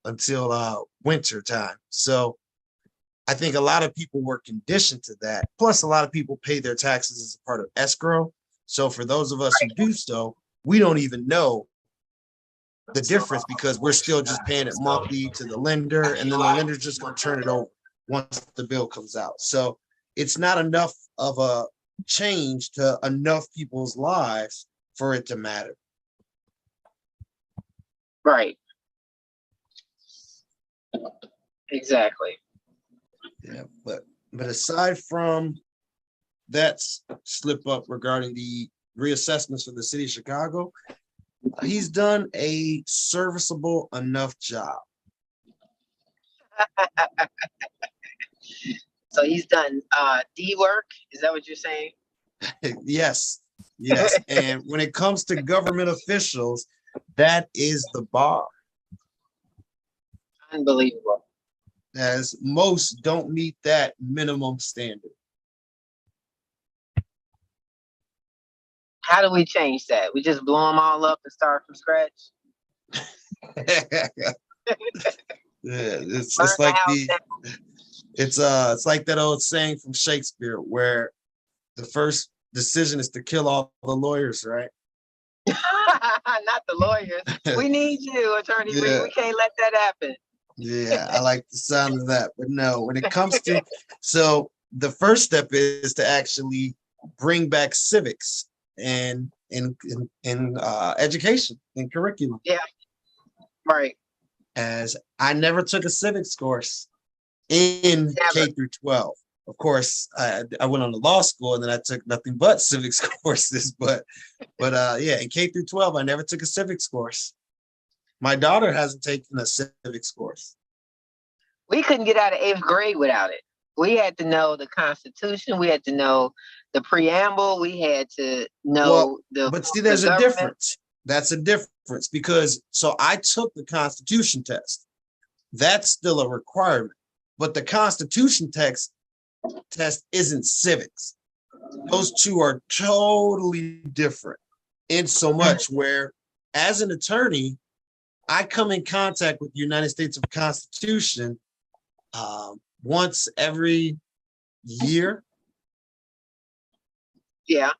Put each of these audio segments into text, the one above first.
winter time. So I think a lot of people were conditioned to that. Plus, a lot of people pay their taxes as a part of escrow. So for those of us who do so, we don't even know the difference because we're still just paying it monthly to the lender, and then the lender's just going to turn it over once the bill comes out. So it's not enough of a change to enough people's lives for it to matter. Right. Exactly. Yeah, but aside from that slip up regarding the reassessments for the city of Chicago, he's done a serviceable enough job. So he's done D work. Is that what you're saying? Yes. And when it comes to government officials, that is the bar. Unbelievable. As most don't meet that minimum standard. How do we change that? We just blow them all up and start from scratch? Yeah, it's like it's like that old saying from Shakespeare where the first decision is to kill all the lawyers, right? Not the lawyers. We need you, Attorney Reed. We can't let that happen. Yeah, I like the sound of that. But no, when it comes to, so the first step is to actually bring back civics and in education and curriculum. Yeah, right. As I never took a civics course in K through 12. Of course, I went on to law school and then I took nothing but civics courses. But yeah, in K through 12, I never took a civics course. My daughter hasn't taken a civics course. We couldn't get out of 8th grade without it. We had to know the Constitution. We had to know the preamble. We had to know But see, there's a difference. That's a difference because so I took the Constitution test. That's still a requirement. But the Constitution test isn't civics. Those two are totally different in so much where as an attorney, I come in contact with the United States of Constitution once every year. Yeah.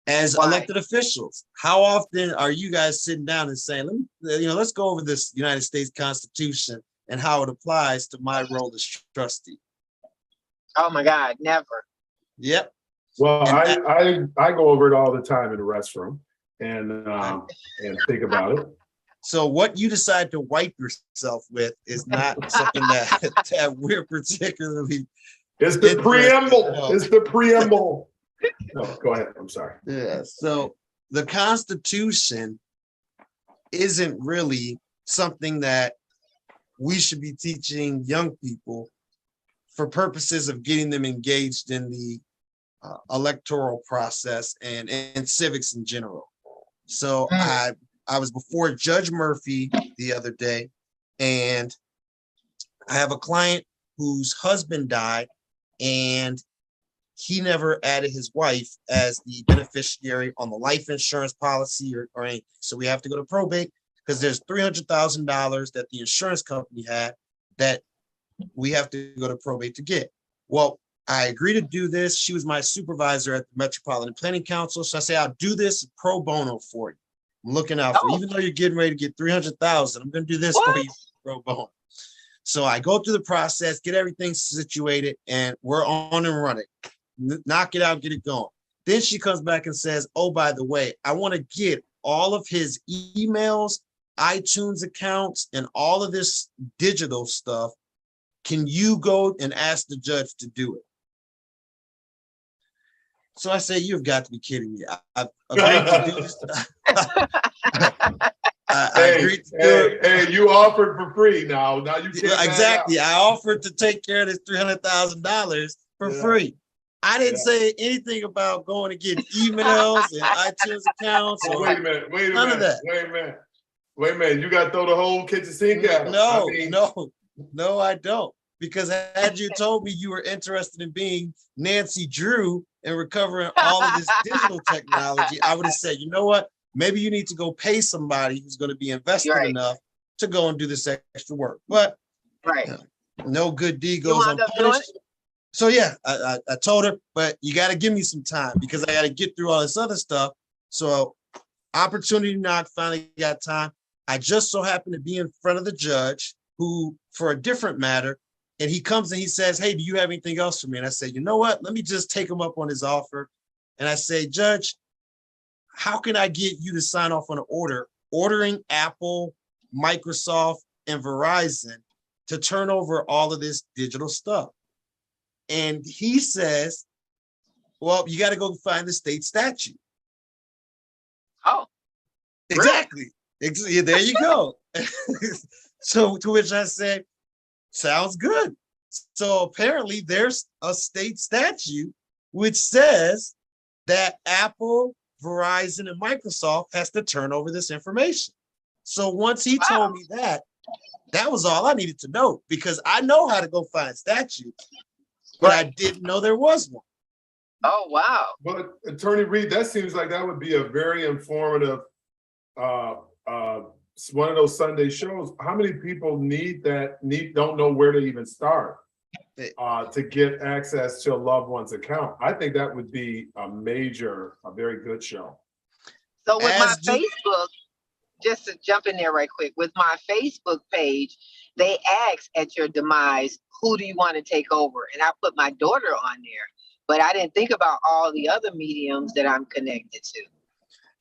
As elected officials, how often are you guys sitting down and saying, let's go over this United States Constitution and how it applies to my role as trustee? Oh my God, never. Yep. Well, I go over it all the time in the restroom and think about it. So what you decide to wipe yourself with is not something that we're particularly. It's the preamble. It's the preamble. No, go ahead. I'm sorry. Yeah. So the Constitution isn't really something that we should be teaching young people for purposes of getting them engaged in the electoral process and civics in general. So I was before Judge Murphy the other day, and I have a client whose husband died, and he never added his wife as the beneficiary on the life insurance policy or anything. So we have to go to probate because there's $300,000 that the insurance company had that we have to go to probate to get. Well, I agreed to do this. She was my supervisor at the Metropolitan Planning Council. So I say, I'll do this pro bono for you. I'm looking out for you. Even though you're getting ready to get $300,000, I'm going to do this for you pro bono. So I go through the process, get everything situated, and we're on and running. Knock it out, get it going. Then she comes back and says, oh, by the way, I want to get all of his emails, iTunes accounts, and all of this digital stuff. Can you go and ask the judge to do it? So I say, you've got to be kidding me. I've agreed to do this. I agreed to do it. Hey, you offered for free now. Now you can't. Exactly. I offered to take care of this $300,000 for free. I didn't say anything about going to get emails and iTunes accounts. Or wait a minute. None of that. Wait a minute. You got to throw the whole kitchen sink at him. No, I don't. Because had you told me you were interested in being Nancy Drew and recovering all of this digital technology, I would have said, you know what? Maybe you need to go pay somebody who's going to be invested enough to go and do this extra work. But Right. no good deed You goes wound up doing unpunished. So yeah, I told her, but you got to give me some time because I got to get through all this other stuff. So opportunity knock, finally got time. I just so happened to be in front of the judge who, for a different matter, and he comes and he says, hey, do you have anything else for me? And I said, you know what? Let me just take him up on his offer. And I say, Judge, how can I get you to sign off on an order ordering Apple, Microsoft, and Verizon to turn over all of this digital stuff? And he says, well, you got to go find the state statute. Oh, Exactly. Yeah, there you go. So to which I said, sounds good. So apparently there's a state statute which says that Apple, Verizon, and Microsoft has to turn over this information. So once he told me that was all I needed to know because I know how to go find statutes, but I didn't know there was one. Oh, wow. But Attorney Reed, that seems like that would be a very informative, one of those Sunday shows. How many people don't know where to even start to get access to a loved one's account? I think that would be a very good show. So with my Facebook, just to jump in there right quick, with my Facebook page, they ask at your demise, who do you want to take over? And I put my daughter on there, but I didn't think about all the other mediums that I'm connected to.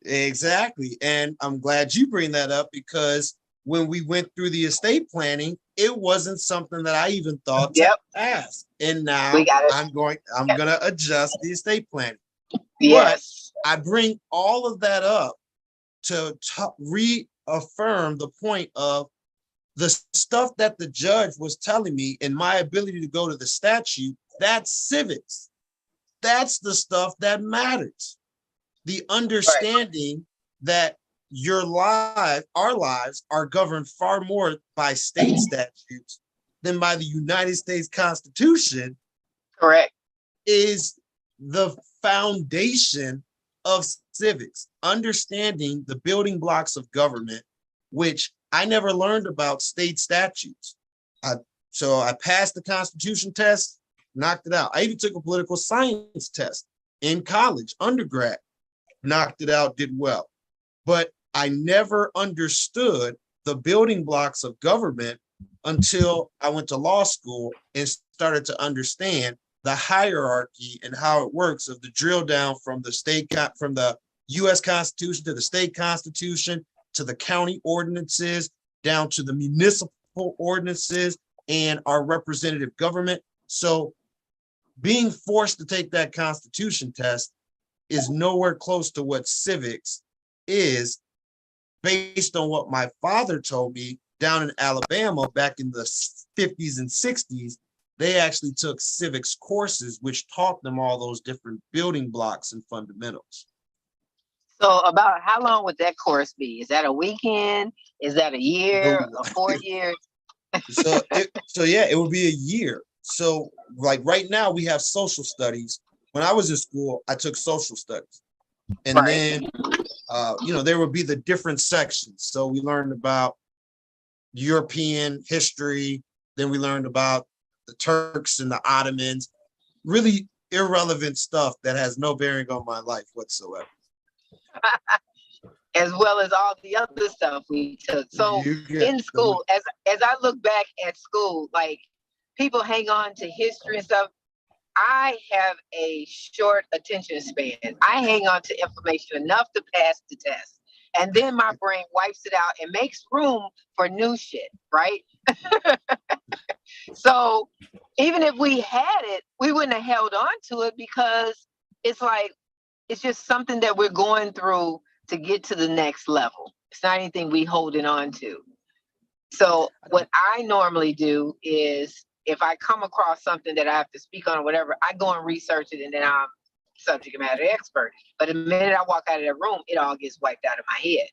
Exactly. And I'm glad you bring that up because when we went through the estate planning, it wasn't something that I even thought to ask. And now I'm gonna adjust the estate planning. Yes. But I bring all of that up to reaffirm the point of the stuff that the judge was telling me and my ability to go to the statute. That's civics. That's the stuff that matters. The understanding that our lives are governed far more by state statutes than by the United States Constitution. Correct. Is the foundation of civics, understanding the building blocks of government, which I never learned about state statutes. So I passed the Constitution test, knocked it out. I even took a political science test in college, undergrad, knocked it out, did well. But I never understood the building blocks of government until I went to law school and started to understand the hierarchy and how it works of the drill down from the US Constitution to the state constitution, to the county ordinances, down to the municipal ordinances and our representative government. So being forced to take that Constitution test is nowhere close to what civics is, based on what my father told me down in Alabama back in the 50s and 60s. They actually took civics courses, which taught them all those different building blocks and fundamentals. So about how long would that course be? Is that a weekend? Is that a year, 4 years? So yeah, it would be a year. So like right now we have social studies. When I was in school, I took social studies. And then, there would be the different sections. So we learned about European history. Then we learned about the Turks and the Ottomans, really irrelevant stuff that has no bearing on my life whatsoever. As well as all the other stuff we took. So in school, as I look back at school, like people hang on to history and stuff. I have a short attention span. I hang on to information enough to pass the test. And then my brain wipes it out and makes room for new shit, right? So even if we had it, we wouldn't have held on to it because it's just something that we're going through to get to the next level. It's not anything we holding on to. So what I normally do is if I come across something that I have to speak on or whatever, I go and research it and then I'm subject matter expert. But the minute I walk out of that room, it all gets wiped out of my head.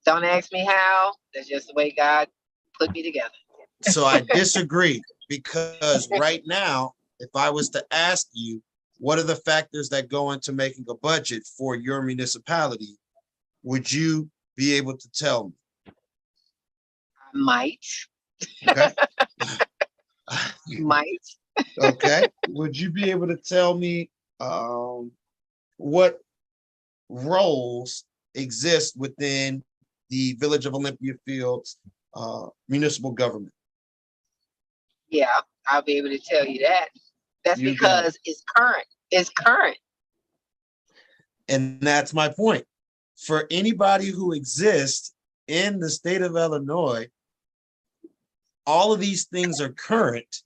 Don't ask me how. That's just the way God put me together. So I disagree because right now, if I was to ask you, what are the factors that go into making a budget for your municipality? Would you be able to tell me? Might, Okay. might. Okay. Would you be able to tell me what roles exist within the Village of Olympia Fields municipal government? Yeah, I'll be able to tell you that. That's You got it. because it's current. It's current. And that's my point. For anybody who exists in the state of Illinois, all of these things are current.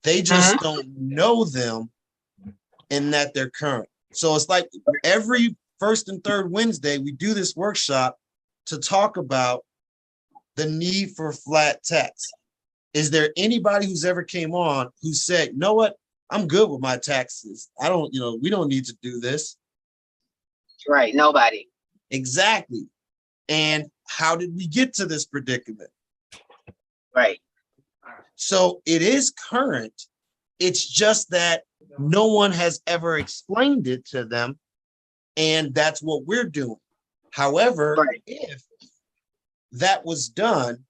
They just don't know them in that they're current. So it's like every first and third Wednesday, we do this workshop to talk about the need for flat tax. Is there anybody who's ever came on who said, you know what, I'm good with my taxes. I don't, we don't need to do this. Right. Nobody. Exactly. And how did we get to this predicament? Right. So it is current. It's just that no one has ever explained it to them. And that's what we're doing. However, Right. if that was done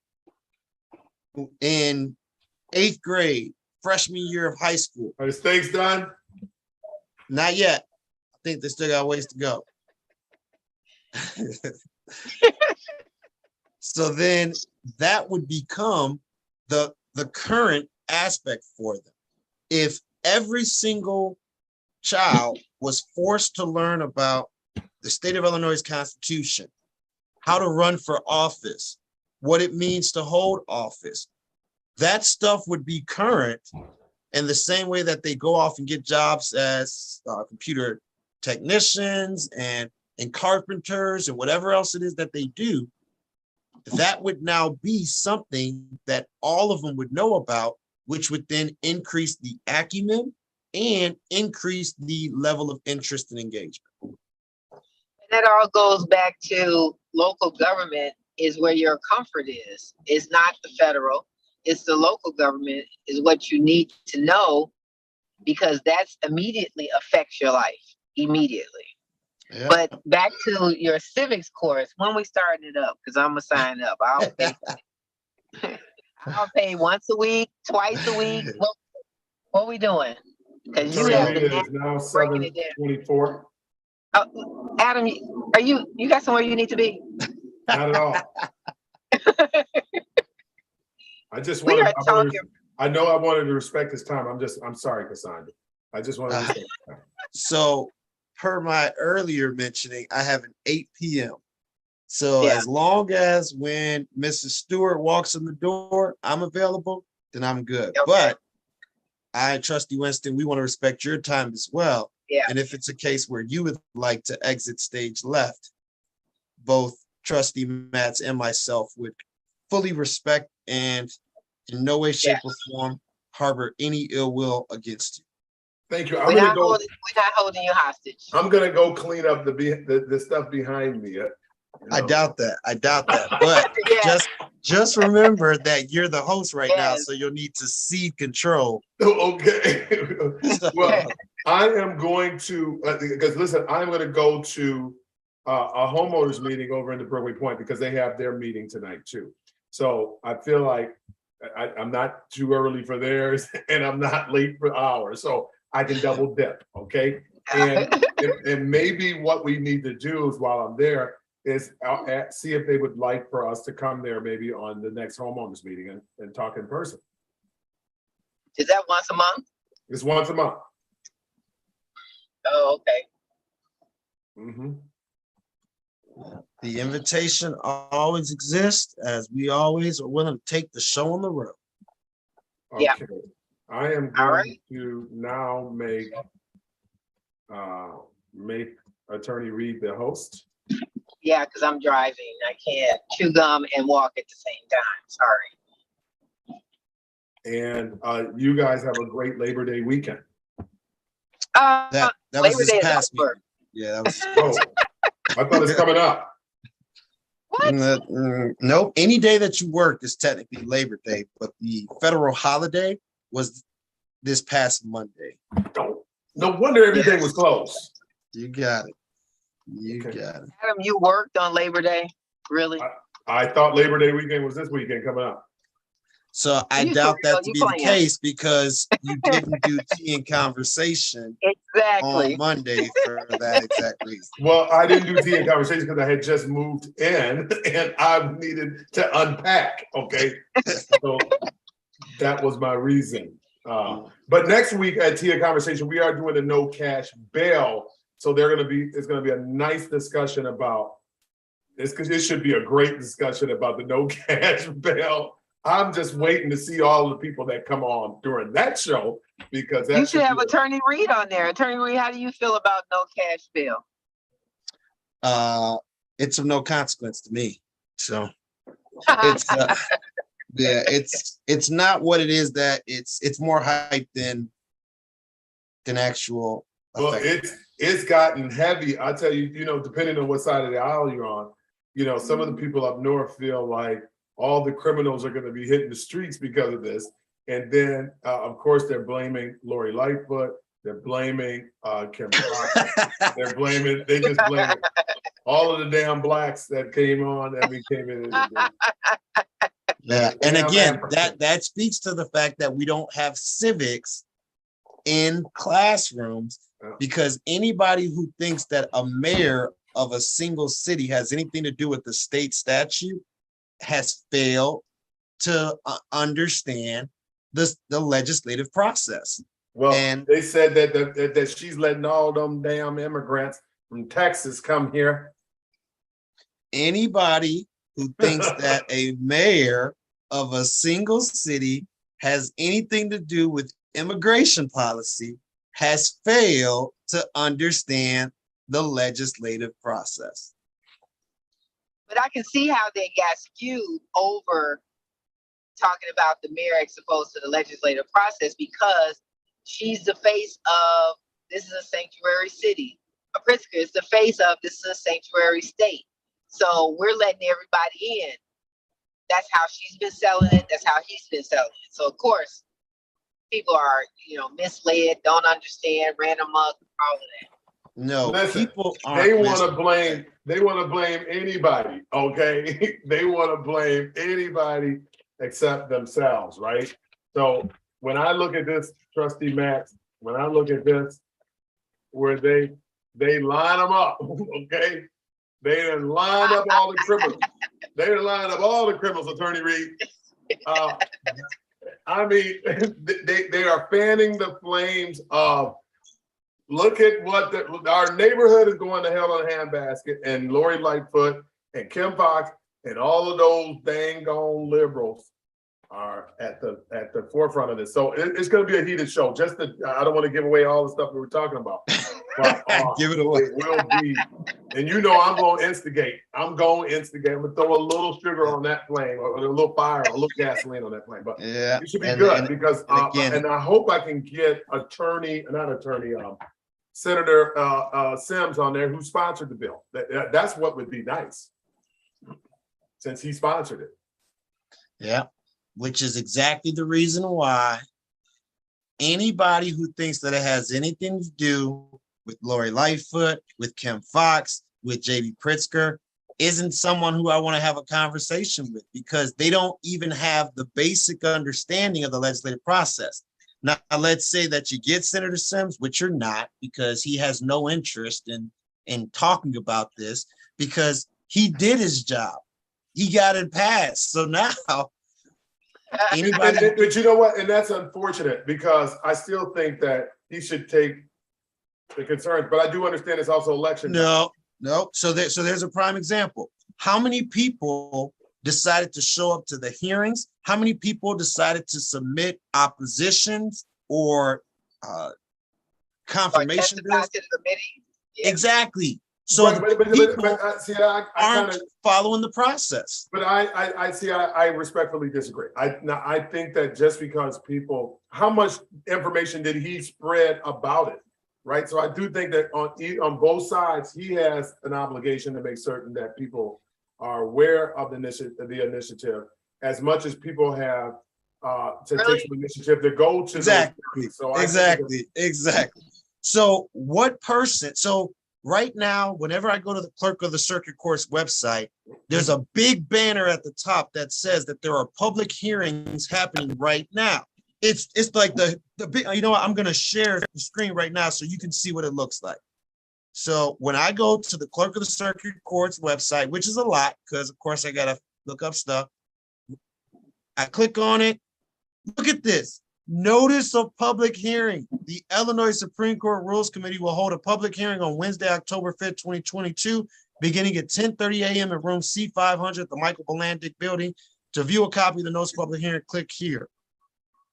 in 8th grade, freshman year of high school, Are these things done? not yet. I think they still got a ways to go. So then that would become the current aspect for them. If every single child was forced to learn about the state of Illinois' Constitution, how to run for office, what it means to hold office, that stuff would be current in the same way that they go off and get jobs as computer technicians and carpenters and whatever else it is that they do. That would now be something that all of them would know about, which would then increase the acumen and increase the level of interest and engagement. And that all goes back to local government is where your comfort is. It's not the federal. It's the local government is what you need to know, because that's immediately affects your life immediately. Yeah. But back to your civics course, when we starting it up, because I'm gonna sign up. I'll pay. I'll pay once a week, twice a week. What we doing? Because you Attorney have Rita the is now breaking it down. 7:24. Adam, are you got somewhere you need to be? Not at all. I just We wanted, are talking. I know I wanted to respect his time. I'm sorry, Cassandra. I just wanted to respect his time. So per my earlier mentioning, I have an 8 p.m. So Yeah. as long as when Mrs. Stewart walks in the door, I'm available, then I'm good. Okay. But I, Trustee Winston, we want to respect your time as well. Yeah. And if it's a case where you would like to exit stage left, both Trustee Matz and myself would fully respect and in no way, shape, or form harbor any ill will against you. Thank you. We're not holding you hostage. I'm gonna go clean up the stuff behind me. I doubt that. But Yeah. just remember that you're the host right now, Yes. so you'll need to cede control. Okay. So, Well, I am going to, because listen, I'm gonna go to a homeowners meeting over in the Broadway Point because they have their meeting tonight too. So I feel like I'm not too early for theirs and I'm not late for ours. So I can double dip, okay? And maybe what we need to do is while I'm there is see if they would like for us to come there maybe on the next homeowners meeting and talk in person. Is that once a month? It's once a month. Oh, okay. Mm-hmm. the invitation always exists, as we always are willing to take the show on the road. Okay. Yeah. I am All going right. to now make Attorney Reed the host. Yeah, because I'm driving. I can't chew gum and walk at the same time. Sorry. And you guys have a great Labor Day weekend. That was Labor this Day is past week. over. Yeah, that was. Oh, I thought it's coming up. What? Nope. Any day that you work is technically Labor Day, but the federal holiday was this past Monday. No wonder everything was closed. You got it. You Okay. got it. Adam, you worked on Labor Day? Really? I thought Labor Day weekend was this weekend coming up. So I You doubt for real, that to you be the playing. case because you didn't do tea and conversation on Exactly. Monday for that exact reason. Well, I didn't do tea and conversation because I had just moved in and I needed to unpack. Okay. So that was my reason. But next week at Tea and Conversation, we are doing a no cash bail. So it's gonna be a nice discussion about this, because it should be a great discussion about the no cash bail. I'm just waiting to see all the people that come on during that show, because that You should have be Attorney Reed on there. Attorney Reed, how do you feel about no cash bail? It's of no consequence to me. So it's yeah, it's not what it is. That it's more hype than actual well, effect. it's gotten heavy. I tell you, depending on what side of the aisle you're on, some of the people up north feel like all the criminals are going to be hitting the streets because of this. And then, of course, they're blaming Lori Lightfoot. They're blaming Kim Foxx. They just blame all of the damn blacks that came on and we came in. Yeah, and again, African. that speaks to the fact that we don't have civics in classrooms, because anybody who thinks that a mayor of a single city has anything to do with the state statute has failed to understand the legislative process. Well, And they said that she's letting all them damn immigrants from Texas come here. anybody who thinks that a mayor of a single city has anything to do with immigration policy has failed to understand the legislative process. But I can see how they got skewed over talking about the mayor as opposed to the legislative process, because she's the face of this is a sanctuary city. Pritzker is the face of this is a sanctuary state. So we're letting everybody in. That's how she's been selling it. That's how he's been selling it. So of course, people are, misled, don't understand, ran amok, all of that. No, Listen, people they aren't want to listening. blame anybody, okay? They want to blame anybody except themselves, right? So when I look at this, Trustee Max, when I look at this, where they line them up, okay? They done lined up all the criminals. They done lined up all the criminals, Attorney Reed. I mean, they are fanning the flames of, look at what our neighborhood is going to hell in a handbasket, and Lori Lightfoot and Kim Foxx and all of those dang gone liberals are at the forefront of this. So it's going to be a heated show. I don't want to give away all the stuff we were talking about. But, Give it away. It will be, and I'm going to instigate. I'm going to throw a little sugar on that flame, or a little fire, a little gasoline on that flame. But Yeah, it should be good, because again, and I hope I can get Senator Sims on there, who sponsored the bill. That's what would be nice, since he sponsored it. yeah, which is exactly the reason why anybody who thinks that it has anything to do with Lori Lightfoot, with Kim Foxx, with JB Pritzker, isn't someone who I want to have a conversation with, because they don't even have the basic understanding of the legislative process. Now, let's say that you get Senator Sims, which you're not, because he has no interest in talking about this, because he did his job. He got it passed. So now anybody. But you know what? And that's unfortunate, because I still think that he should take the concerns, but I do understand it's also election. No. So there's a prime example. How many people decided to show up to the hearings? How many people decided to submit oppositions or confirmation bills? To the committee. Yeah. Exactly. So I aren't following the process. But I respectfully disagree. I think that just because how much information did he spread about it, right? So I do think that on both sides, he has an obligation to make certain that people are aware of the initiative, as much as people have to take some initiative to go to exactly. So exactly. So what person? So right now, whenever I go to the clerk of the circuit court's website, there's a big banner at the top that says that there are public hearings happening right now. It's like the big, you know what, I'm gonna share the screen right now so you can see what it looks like. So when I go to the clerk of the circuit court's website, which is a lot, because of course I gotta look up stuff, I click on it. Look at this. Notice of public hearing. The Illinois Supreme Court Rules Committee will hold a public hearing on Wednesday, October 5th, 2022, beginning at 10:30 a.m. in room C500, the Michael Bolandic building. To view a copy of the notice of public hearing, click here.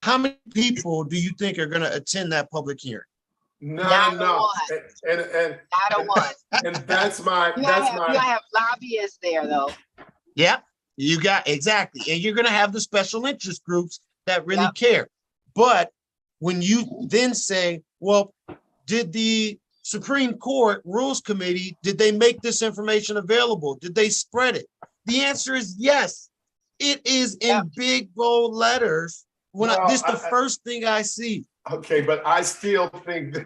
How many people do you think are going to attend that public hearing? Not enough. And Not a one. and that's my You gotta have lobbyists there though. Yeah, you got exactly. And you're going to have the special interest groups that really Yep. care. But when you then say, well, did the Supreme Court Rules Committee, did they make this information available? Did they spread it? The answer is yes. It is in Yep. big bold letters. When Well, this is the first thing I see. Okay, but I still think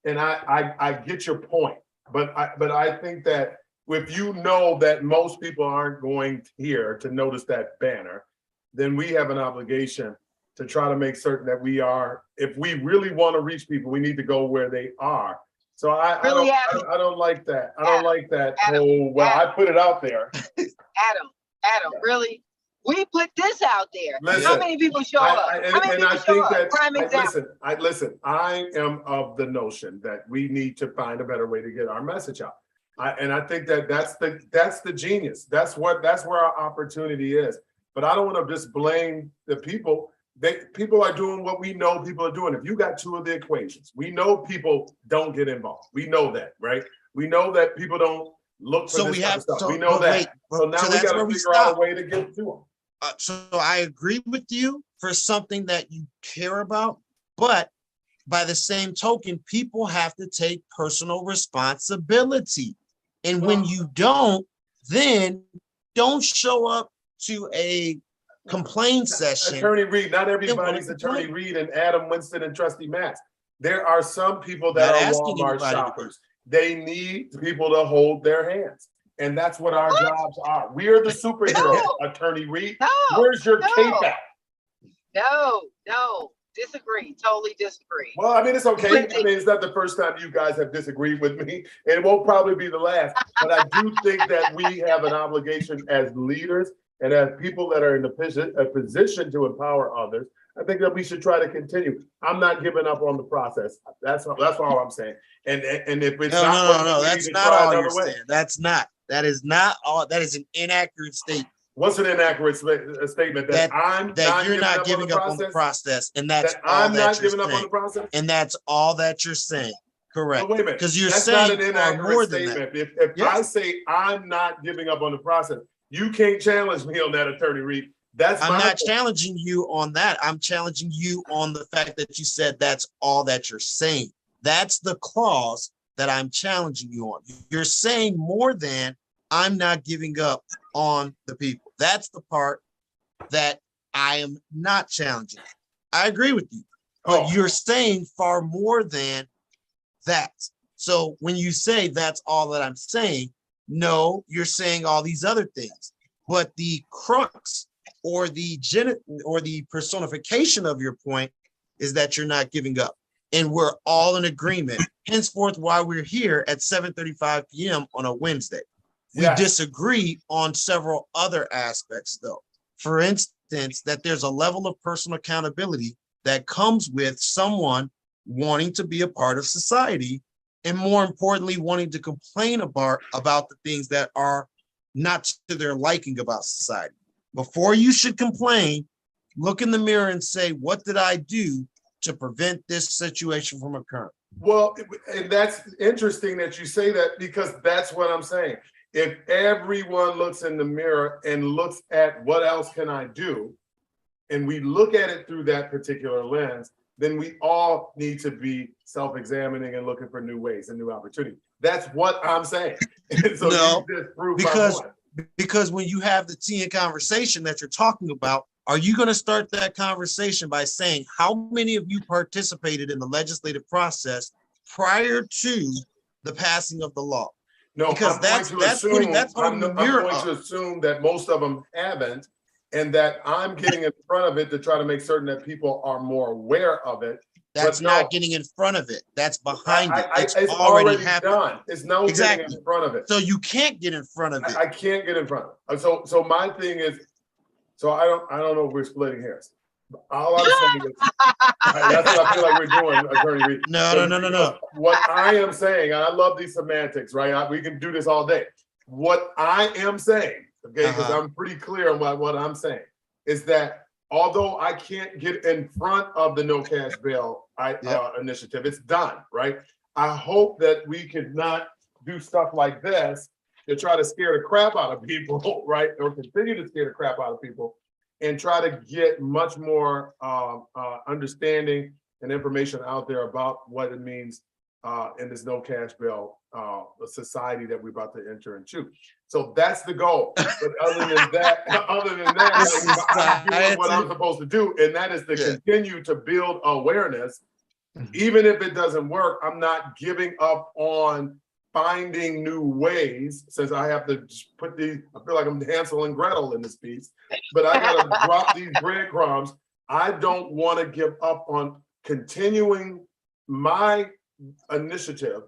and I get your point, but I think that if you know that most people aren't going here to notice that banner, then we have an obligation to try to make certain that we are, if we really want to reach people, we need to go where they are. So I don't like that. I don't like that. Oh, well, I put it out there. Adam, really? We put this out there. Listen, How many people show up? How many people show up? Prime example. Listen, I am of the notion that we need to find a better way to get our message out. I think that that's the genius. That's where our opportunity is. But I don't want to just blame the people. People are doing what we know people are doing. If you got two of the equations, we know people don't get involved. We know that, right? We know that people don't look for this kind of stuff. We know that. So now we got to figure out a way to get to them. So I agree with you for something that you care about, but by the same token, people have to take personal responsibility. And when you don't, then don't show up to a complaint session. Attorney Reed, not everybody's Attorney Reed and Adam Winston and Trustee Max. There are some people that are Walmart shoppers. They need people to hold their hands. And that's what our jobs are. We are the superhero, Attorney Reed. Where's your cape at? No, disagree, totally disagree. Well, I mean, it's okay. I mean, it's not the first time you guys have disagreed with me, and it won't probably be the last. But I do think that we have an obligation as leaders and as people that are in a position to empower others. I think that we should try to continue. I'm not giving up on the process. That's all I'm saying. And if it's no, that's not all you're saying. That is not all. That is an inaccurate statement. What's an inaccurate statement? That you're not giving up on the process, and that's I'm not giving up on the process, and that's all that you're saying. Correct. Wait a minute, because you're that's saying not an inaccurate statement. If I say I'm not giving up on the process, you can't challenge me on that, Attorney Reed. I'm not challenging you on that. I'm challenging you on the fact that you said that's all that you're saying. That's the clause that I'm challenging you on. You're saying more than I'm not giving up on the people. That's the part that I am not challenging. I agree with you, but you're saying far more than that. So when you say that's all that I'm saying, no, you're saying all these other things. But the crux or the personification of your point is that you're not giving up. And we're all in agreement. Henceforth, why we're here at 7:35 p.m. on a Wednesday. We disagree on several other aspects, though. For instance, that there's a level of personal accountability that comes with someone wanting to be a part of society, and more importantly, wanting to complain about the things that are not to their liking about society. Before you should complain, look in the mirror and say, what did I do to prevent this situation from occurring? Well, and that's interesting that you say that, because that's what I'm saying. If everyone looks in the mirror and looks at what else can I do, and we look at it through that particular lens, then we all need to be self-examining and looking for new ways and new opportunities. That's what I'm saying. And so no, you just proved because when you have the tea and conversation that you're talking about, are you going to start that conversation by saying how many of you participated in the legislative process prior to the passing of the law? No, Because I'm that's going to putting assume, the I'm mirror going up. to assume that most of them haven't, and that I'm getting in front of it to try to make certain that people are more aware of it. That's But no, not getting in front of it. That's behind it. It's It's already happened. done. It's now Exactly. getting in front of it. So you can't get in front of it. I can't get in front of it. So my thing is, so I don't know if we're splitting hairs. All I'm saying is, that's what I feel like we're doing, Attorney Reed. No. What I am saying, and I love these semantics, right? We can do this all day. What I am saying, okay, because I'm pretty clear on what I'm saying, is that although I can't get in front of the no cash bail initiative, it's done, right? I hope that we could not do stuff like this to try to scare the crap out of people, right? Or continue to scare the crap out of people, and try to get much more understanding and information out there about what it means in this no cash bail society that we're about to enter into. So that's the goal. But other than that, I'm doing what I'm supposed to do, and that is to continue to build awareness. Even if it doesn't work, I'm not giving up on finding new ways, since I have to put these, I feel like I'm Hansel and Gretel in this piece, but I gotta drop these breadcrumbs. I don't want to give up on continuing my initiative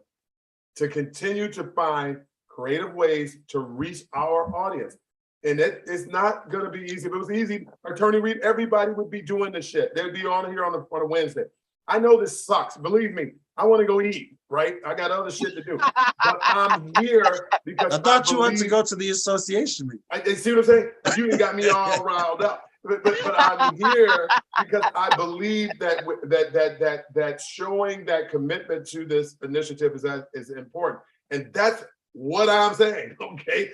to continue to find creative ways to reach our audience. And it's not gonna be easy. If it was easy, Attorney Reed, everybody would be doing this shit. They'd be on here on a Wednesday. I know this sucks, believe me. I want to go eat, right? I got other shit to do. But I'm here because I thought you wanted to go to the association meeting. I see what I'm saying? You got me all riled up. But I'm here because I believe that showing that commitment to this initiative is important. And that's what I'm saying, okay?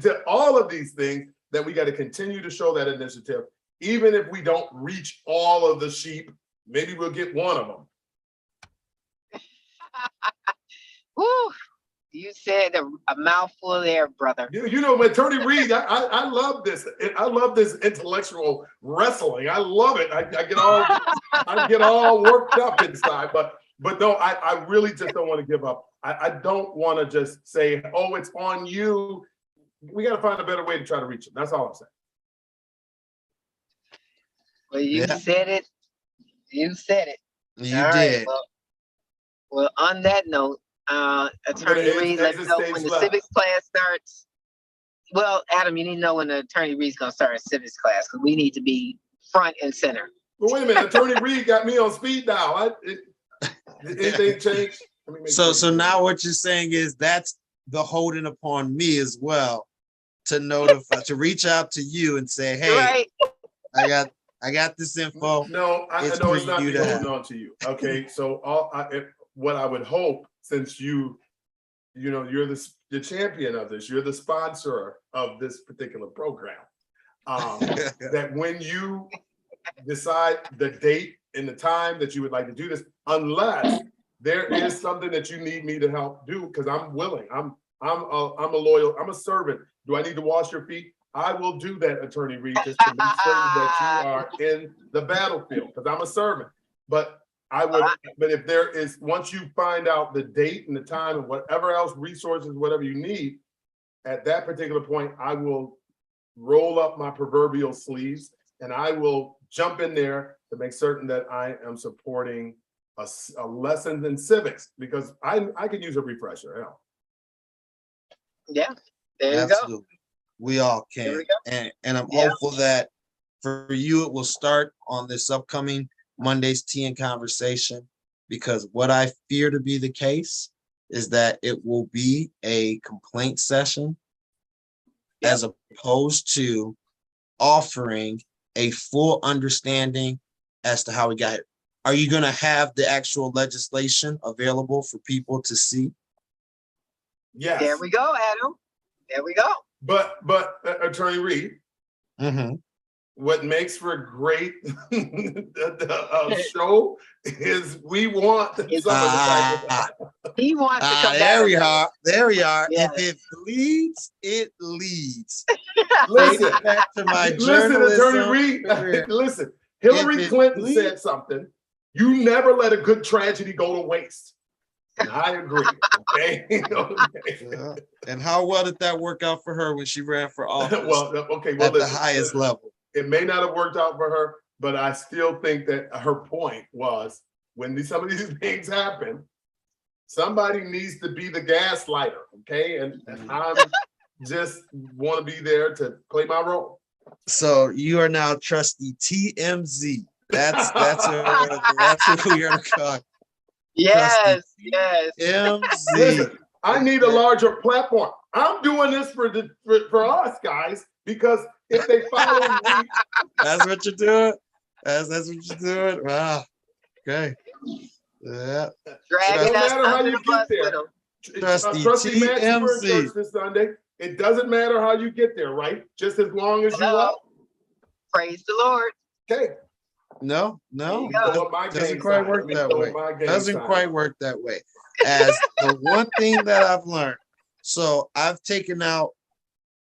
To all of these things, that we got to continue to show that initiative. Even if we don't reach all of the sheep, maybe we'll get one of them. Woo, you said a mouthful there, brother. You know, Attorney Reed, I love this. I love this intellectual wrestling. I love it. I get all worked up inside. But no, I really just don't want to give up. I don't want to just say, oh, it's on you. We got to find a better way to try to reach it. That's all I'm saying. Well, you said it. You said it. You did. Well, on that note, Attorney Reed, let me know when the civics class starts. Well, Adam, you need to know when the Attorney Reed's gonna start a civics class, because we need to be front and center. But wait a minute, Attorney Reed got me on speed dial. Did anything change? So now what you're saying is that's beholden upon me as well to notify, to reach out to you and say, hey, right. I got this info. No, I know it's not beholden on to you. Okay, so what I would hope, since you're the champion of this, you're the sponsor of this particular program, that when you decide the date and the time that you would like to do this, unless there is something that you need me to help do, because I'm willing, I'm a loyal, I'm a servant. Do I need to wash your feet? I will do that, Attorney Reed, just to be certain that you are in the battlefield, because I'm a servant. But if there is, once you find out the date and the time and whatever else, resources, whatever you need, at that particular point, I will roll up my proverbial sleeves and I will jump in there to make certain that I am supporting a lesson in civics, because I could use a refresher. Yeah, there you go. We all can. And I'm hopeful that for you, it will start on this upcoming Monday's Tea and Conversation, because what I fear to be the case is that it will be a complaint session as opposed to offering a full understanding as to how we got here. Are you going to have the actual legislation available for people to see? Yes. There we go, Adam. There we go. But Attorney Reed, what makes for a great show is we want some of the he wants to come there we are. There we are. Yeah. If it leads, it leads. Listen, back to my Attorney Reed. Listen, Hillary Clinton said something. You never let a good tragedy go to waste. And I agree. Okay. Okay. Yeah. And how well did that work out for her when she ran for office Well, okay. Well, at the listen, highest level? it may not have worked out for her, but I still think that her point was when some of these things happen, somebody needs to be the gaslighter, okay? And I'm just want to be there to play my role. So you are now trustee TMZ. That's who you're gonna call. Yes, yes. MZ. Listen, I need a larger platform. I'm doing this for us guys because if they follow me, That's what you're doing. That's what you're doing. Wow. Okay. Yeah. Dragging no us matter how under you the bus get there. with 'em. Trustee Matt, you were in TMZ. church this Sunday. It doesn't matter how you get there, right? Just as long as you Hello. walk. Praise the Lord. Okay. No, There you go. doesn't quite work that way. Doesn't quite work that way. As the one thing that I've learned, so I've taken out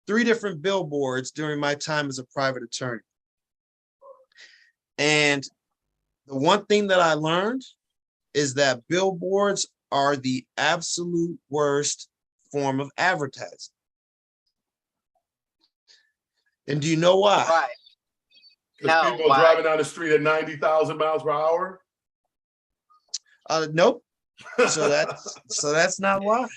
3 different billboards during my time as a private attorney. And the one thing that I learned is that billboards are the absolute worst form of advertising. And do you know why? Right. Because No, people why? driving down the street at 90,000 miles per hour. Nope. So that's not why.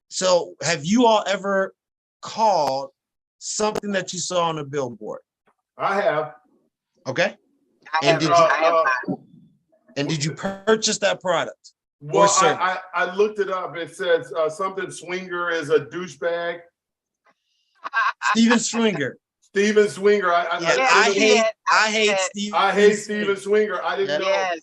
So have you all ever called something that you saw on a billboard? I have. Okay. I And have, did you purchase that product? Well, service? I looked it up. It says something Swinger is a douchebag. Steven Swinger. Steven Swinger. I hate Steven. I hate Steven Swinger. I didn't know. Yes.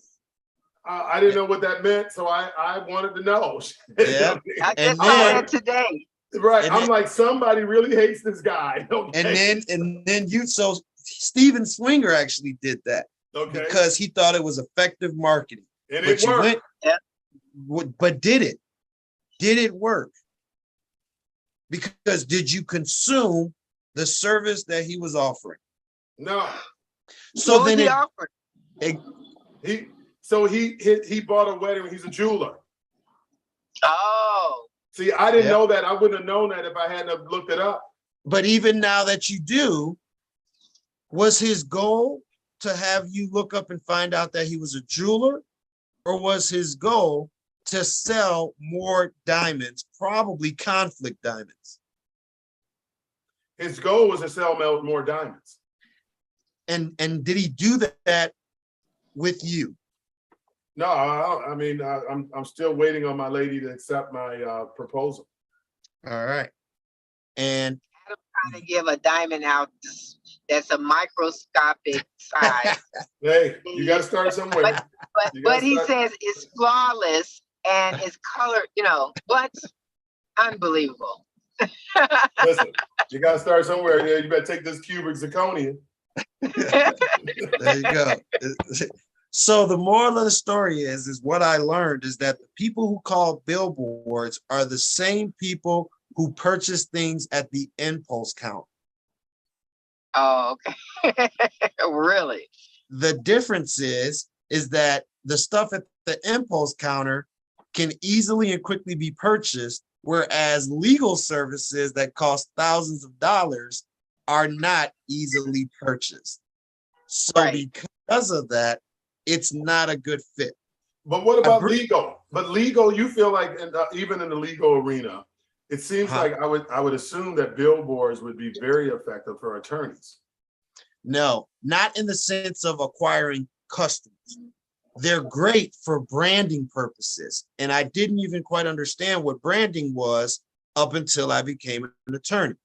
I didn't know what that meant, so I wanted to know. Yeah. I And just saw then- that today. Right. And I'm then- like, somebody really hates this guy. Okay. And then so Steven Swinger actually did that Okay. because he thought it was effective marketing. And But it you worked. but did it? Did it work? Because did you consume the service that he was offering? No. So What was then he offering? He bought a wedding. He's a jeweler. Oh, See, I didn't Yep. know that. I wouldn't have known that if I hadn't have looked it up. But even now that you do, was his goal to have you look up and find out that he was a jeweler, or was his goal to sell more diamonds, probably conflict diamonds? His goal was to sell more diamonds. And did he do that with you? No, I mean, I'm still waiting on my lady to accept my proposal. All right. And trying to give a diamond out that's a microscopic size. Hey, you got to start somewhere. But You gotta he start- says it's flawless and it's colored, what? Unbelievable. Listen, you got to start somewhere. Yeah, you better take this cubic zirconia. there you go. So the moral of the story is what I learned is that the people who call billboards are the same people who purchase things at the impulse count. Oh, okay. Really? The difference is that the stuff at the impulse counter can easily and quickly be purchased, whereas legal services that cost thousands of dollars are not easily purchased. So Right. because of that, it's not a good fit. But what about Agree- legal? But legal, you feel like even in the legal arena, it seems Huh. like I would assume that billboards would be very effective for attorneys. No, not in the sense of acquiring customers. They're great for branding purposes. And I didn't even quite understand what branding was up until I became an attorney.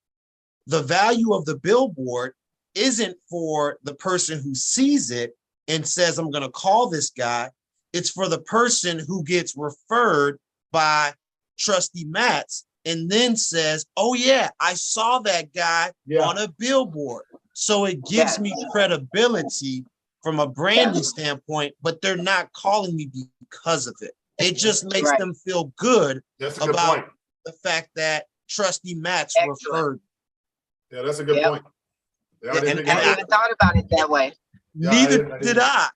The value of the billboard isn't for the person who sees it and says, I'm going to call this guy. It's for the person who gets referred by Trustee Matts and then says, oh yeah, I saw that guy on a billboard. So it gives me credibility from a branding standpoint, but they're not calling me because of it. It just makes Right. them feel good That's a good about point. the fact that Trustee Matts Excellent. referred. Yeah, that's a good Yep. point. Yeah, I And- didn't and think I about never that. thought about it that way. Yeah, Neither I did I.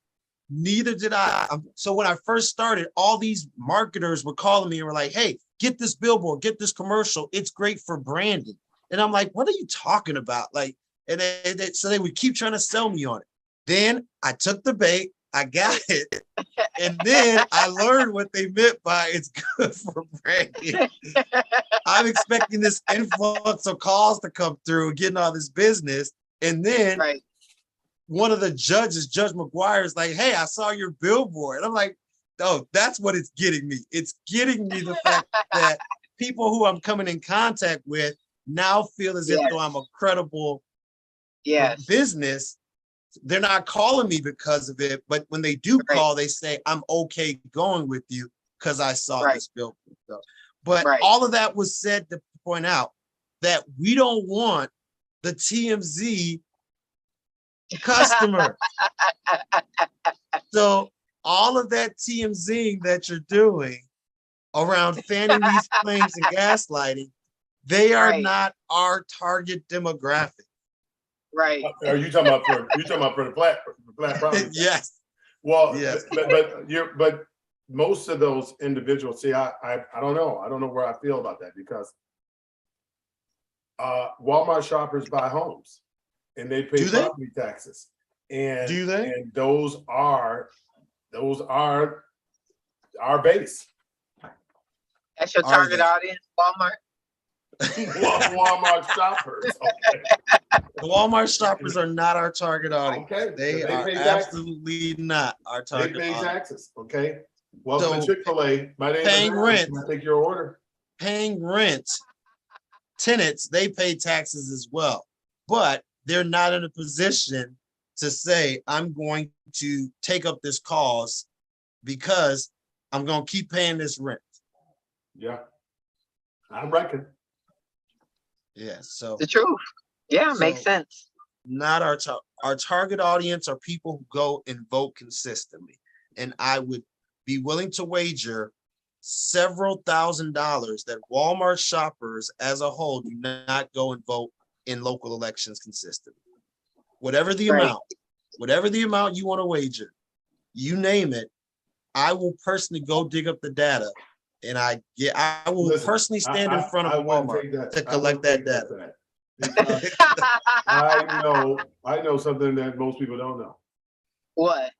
Neither did I. So when I first started, all these marketers were calling me and were like, hey, get this billboard, get this commercial. It's great for branding. And I'm like, what are you talking about? Like, and so they would keep trying to sell me on it. Then I took the bait, I got it. And then I learned what they meant by it's good for branding. I'm expecting this influx of calls to come through, getting all this business. And then one of the judges, Judge McGuire, is like, hey, I saw your billboard. And I'm like, oh, that's what it's getting me. It's getting me the fact that people who I'm coming in contact with now feel as if though I'm a credible business. They're not calling me because of it, but when they do call, they say, I'm okay going with you because I saw this billboard. So, but all of that was said to point out that we don't want the TMZ customer. So all of that TMZing that you're doing around fanning these flames and gaslighting, they are not our target demographic. Right. Are you talking about for the flat property? Yes. Well, yes. But most of those individuals, see, I don't know. I don't know where I feel about that because Walmart shoppers buy homes and they pay property taxes. And do they? And those are our base. That's your target audience, Walmart. Walmart shoppers. Okay. The Walmart shoppers are not our target audience. Okay. They are absolutely not our target audience. They pay taxes. Okay. Welcome to Chick-fil-A. My name paying is rent. I take your order. Paying rent. Tenants, they pay taxes as well, but they're not in a position to say, I'm going to take up this cause because I'm going to keep paying this rent. Yeah. I reckon. Yeah, so the truth. Yeah, makes sense. Not our target audience are people who go and vote consistently. And I would be willing to wager several $1,000s that Walmart shoppers as a whole do not go and vote in local elections consistently. Whatever the amount you want to wager, you name it, I will personally go dig up the data and I will personally stand in front of a Walmart to collect that data. I know something that most people don't know. What?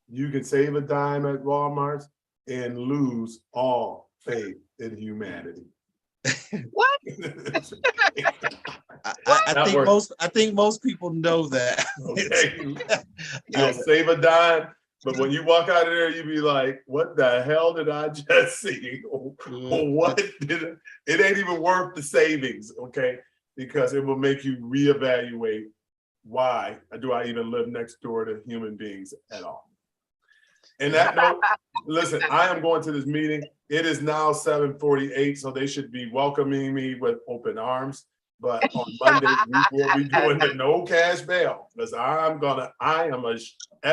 You can save a dime at Walmart and lose all faith in humanity. What? I think most people know that. Okay. You'll save a dime, but when you walk out of there, you be like, what the hell did I just see? It ain't even worth the savings, okay? Because it will make you reevaluate why do I even live next door to human beings at all. And that note, listen, I am going to this meeting. It is now 7:48, so they should be welcoming me with open arms. But on Monday, we will be doing the no cash bail because I am a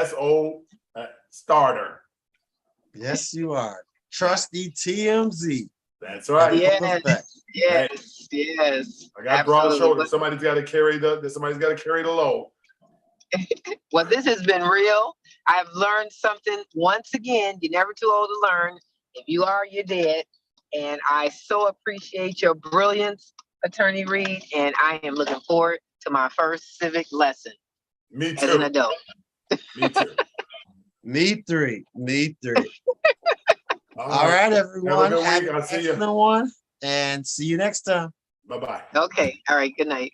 SO starter. Yes, you are. Trusty TMZ. That's right. Yes. I got broad shoulders. Somebody's got to carry the load. Well, this has been real. I've learned something once again. You're never too old to learn. If you are, you're dead. And I so appreciate your brilliance, Attorney Reed. And I am looking forward to my first civic lesson. Me too. As an adult. Me too. Me three. All right, everyone. Have a good week. I'll see you. And see you next time. Bye-bye. Okay. All right. Good night.